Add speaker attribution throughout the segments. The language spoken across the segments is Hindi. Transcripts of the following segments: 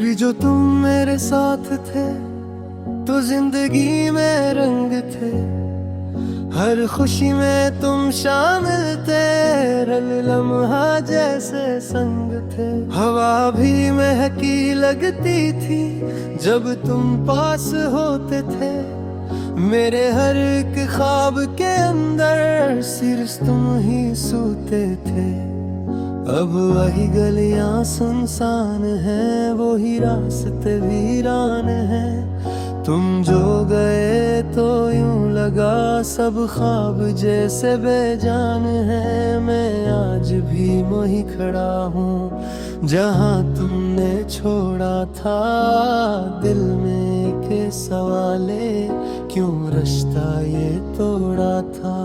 Speaker 1: कभी जो तुम मेरे साथ थे तो जिंदगी में रंग थे, हर खुशी में तुम शामिल थे, हर लम्हा जैसे संग थे। हवा भी महकी लगती थी जब तुम पास होते थे, मेरे हर एक ख्वाब के अंदर सिर्फ तुम ही सोते थे। अब वही गलियां सुनसान हैं, वो ही रास्ते वीरान हैं। तुम जो गए तो यूं लगा सब ख्वाब जैसे बेजान है। मैं आज भी वहीं खड़ा हूँ जहाँ तुमने छोड़ा था। दिल में के सवाले क्यों रिश्ता ये तोड़ा था।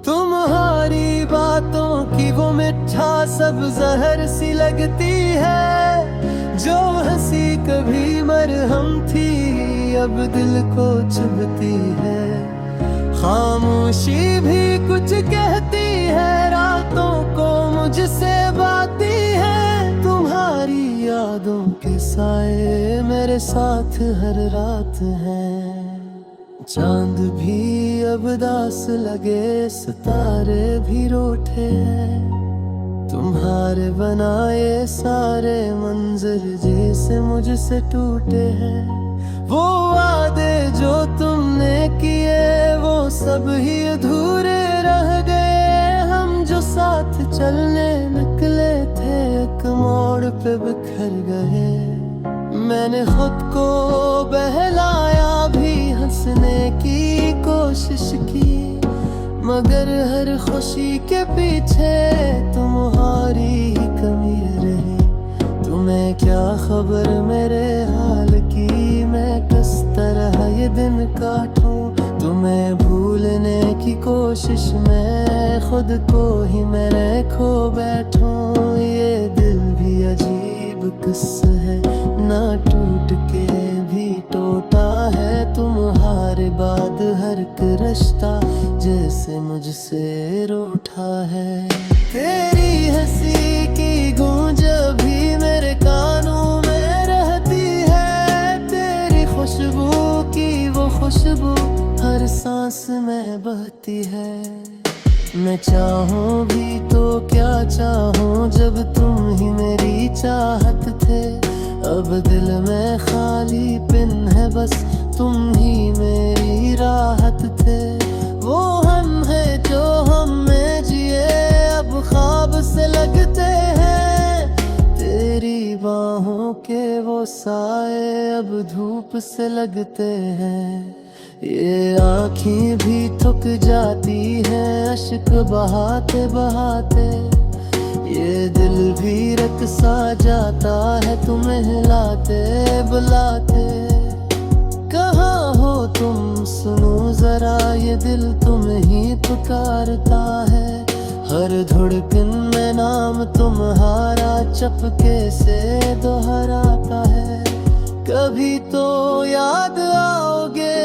Speaker 1: तुम्हारी बातों की वो मिठा सब जहर सी लगती है, जो हंसी कभी मरहम थी अब दिल को चुभती है। खामोशी भी कुछ कहती है, रातों को मुझसे बाती है। तुम्हारी यादों के साए मेरे साथ हर रात हैं। चांद भी अब दास लगे, सितारे भी रूठे हैं। तुम्हारे बनाए सारे मंजर जैसे मुझसे टूटे हैं। वो वादे जो तुमने किए वो सब ही अधूरे रह गए। हम जो साथ चलने निकले थे एक मोड़ पे बिखर गए। मैंने खुद को बहलाया भी, हंसने की कोशिश की, मगर हर खुशी के पीछे तुम्हारी कमी रही। तुम्हें क्या खबर मेरे हाल की, मैं किस तरह ये दिन काटूं। तुम्हें भूलने की कोशिश में खुद को ही मैं खो बैठूं। ये दिल भी अजीब किस्सा है, ना टूट के भी टूटा है। तुम्हारे बाद हर एक रिश्ता जैसे मुझसे रूठा है। तेरी हंसी की गूंज भी मेरे कानों में रहती है। तेरी खुशबू की वो खुशबू हर सांस में बहती है। मैं चाहूं भी तो क्या चाहूं जब तुम ही मेरी चाहत थे। अब दिल में खाली पिन है, बस तुम ही मेरी राहत थे। वो हम है जो हम में जिए अब ख्वाब से लगते हैं। तेरी बाहों के वो साए अब धूप से लगते हैं। ये आँखें भी थक जाती हैं अश्क बहाते बहाते। ये दिल भी रक़्सा जाता है तुम्हें हिलाते बुलाते। कहाँ हो तुम सुनो जरा, ये दिल तुम्हें ही पुकारता है। हर धड़कन में नाम तुम्हारा चपके से दोहराता है। कभी तो याद आओगे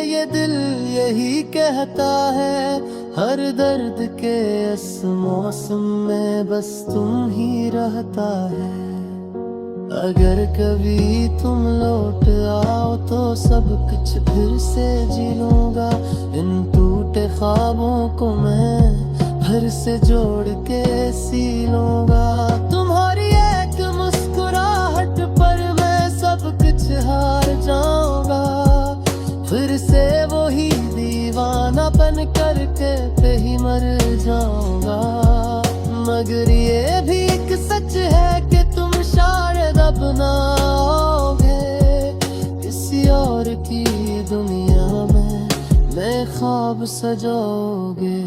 Speaker 1: ये दिल यही कहता है। हर दर्द के इस मौसम में बस तुम ही रहता है। अगर कभी तुम लौट आओ तो सब कुछ फिर से जी लूंगा। इन टूटे ख्वाबों को मैं फिर से जोड़ के सी लूंगा। तुम्हारी एक मुस्कुराहट पर मैं सब कुछ हार जाऊंगा। फिर से वही दीवाना बन करके पे ही मर जाऊंगा। मगर ये भी एक सच है कि तुम शायद अब ना आओगे। किसी और की दुनिया में मैं ख्वाब सजाओगे।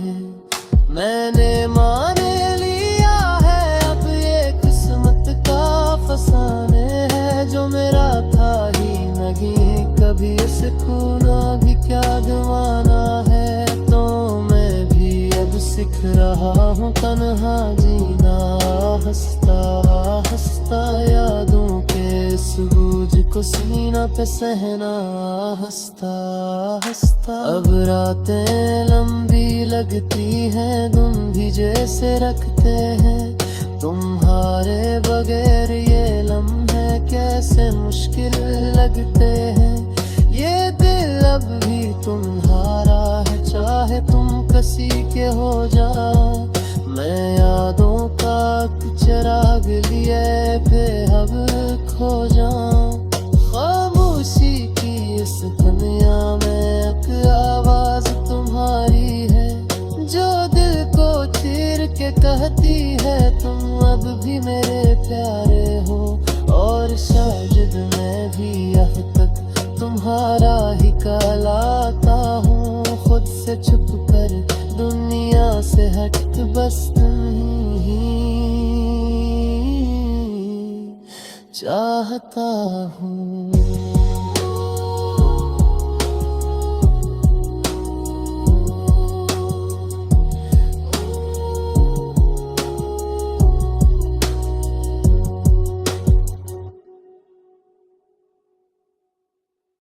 Speaker 1: मैंने मान लिया है अब ये किस्मत का फसाने है। जो मेरा था ही नहीं कभी इसे खोना भी क्या गंवाना है। तो मैं भी अब सीख रहा हूँ तन्हा जीना, हंसता हंसता यादों के इस बोझ को सीना पे सहना। हंसता हंसता अब रातें लंबी लगती हैं, तुम भी जैसे रखते हैं। तुम्हारे बगैर ये लम्हे कैसे मुश्किल लगते हैं। ये दिल अब भी तुम्हारा है, चाहे तुम किसी के हो जाओ। मैं यादों का चिराग लिए बेहद खो जाऊं। खामोशी की इस दुनिया में एक आवाज तुम्हारी है, जो दिल को चीर के कहती है तुम अब भी मेरे प्यारे हो। और शायद मैं भी अब तक तुम्हारा ही कहलाता हूँ, खुद से छुप कर दुनिया से हट बस तुम ही चाहता हूँ।